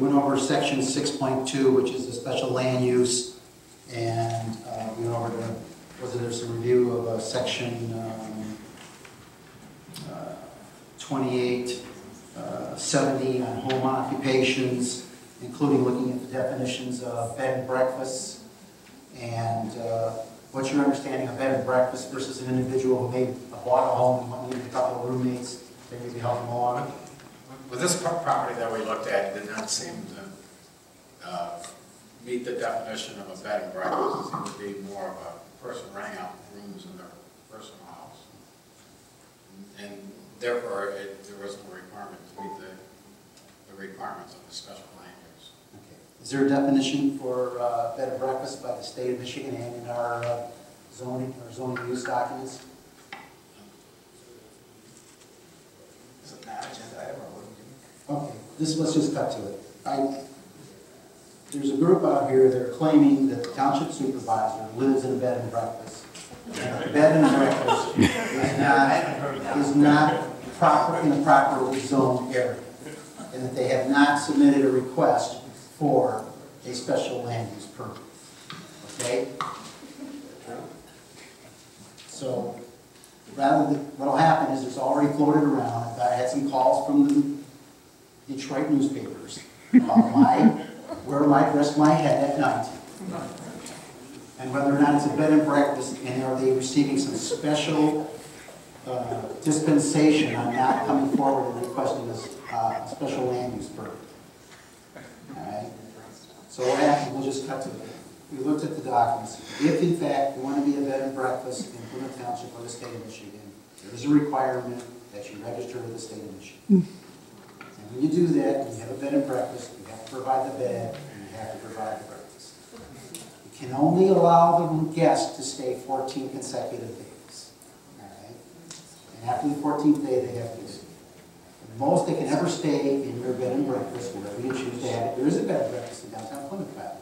went over section 6.2, which is the special land use, and we went over there's some review of section 2870 on home occupations, including looking at the definitions of bed and breakfast, and what's your understanding of bed and breakfast versus an individual who maybe bought a home and needed a couple of roommates, they maybe help them along? With this property that we looked at, it did not seem to meet the definition of a bed and breakfast. It seemed to be more of a person renting out rooms in their personal house. And therefore, there wasn't a requirement to meet the requirements of the special land use. Okay. Is there a definition for bed and breakfast by the state of Michigan and in our zoning use documents? Is it not agenda item or what do you Okay, let's just cut to it. There's a group out here that are claiming that the township supervisor lives in a bed and breakfast. And the bed and breakfast is not proper in a properly zoned area, and that they have not submitted a request for a special land use permit. Okay? So what'll happen is there's already floated around. I had some calls from the Detroit newspapers about where I might rest my head at night, and whether or not it's a bed and breakfast, and are they receiving some special dispensation on not coming forward and requesting a special land use permit. All right. So what happened? We'll just cut to it. We looked at the documents. If in fact you want to be a bed and breakfast in Plymouth Township or the state of Michigan, there is a requirement that you register with the state of Michigan. And when you do that, and you have a bed and breakfast, you have to provide the bed and you have to provide the breakfast. You can only allow the guest to stay 14 consecutive days. All right? And after the 14th day, they have to leave. The most they can ever stay in your bed and breakfast, wherever you choose to have it. There is a bed and breakfast in downtown Plymouth, by the way.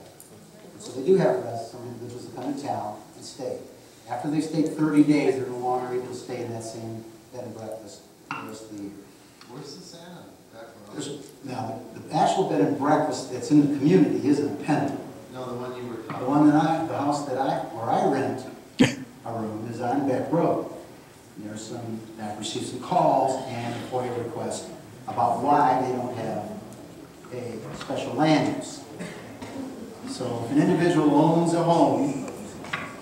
So they do have some individuals that come to town and stay. After they stay 30 days, they're no longer able to stay in that same bed and breakfast for the rest of the year. Where's the Santa? Now, the actual bed and breakfast that's in the community isn't a Pendleton. No, the one you were talking The house where I rent a room is on Beck Road. I've received some calls and a FOIA request about why they don't have a special land use. So if an individual owns a home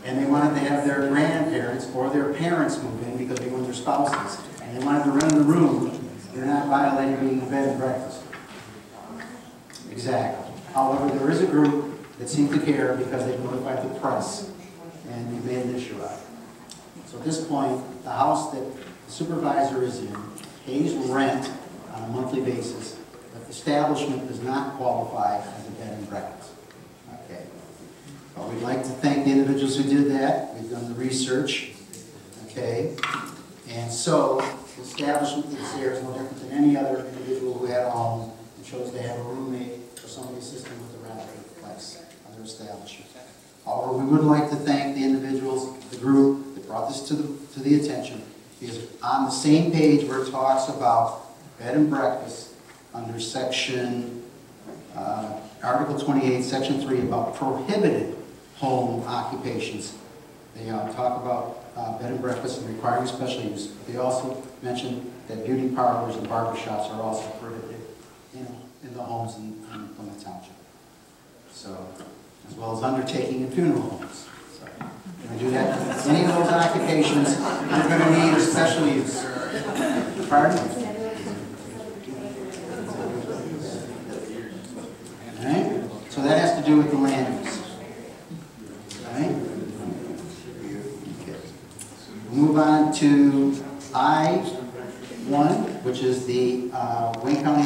and they wanted to have their grandparents or their parents move in because they want their spouses, and they wanted to rent a room, they're not violating being a bed and breakfast. Exactly. However, there is a group that seems to care because they've notified the press and they've made an issue out of it. So at this point, the house that the supervisor is in pays rent on a monthly basis, but the establishment does not qualify as a bed and breakfast. Okay. Well, we'd like to thank the individuals who did that. We've done the research. Okay. And so the establishment that's there is no different than any other individual who had a home and chose to have a roommate or somebody assisting with the rental place of their establishment. However, we would like to thank the individuals, the group that brought this to the attention, because on the same page where it talks about bed and breakfast under section Article 28, Section 3 about prohibited home occupations, they talk about bed and breakfast and requiring special use. They also mention that beauty parlors and barbershops are also prohibited in the homes in Plymouth Township. So, as well as undertaking in funeral homes. So, can we do that? Any of those occupations, you're going to need a special use. Pardon? All right? So that has to do with the land use. All right? We'll move on to I-1, which is the Wayne County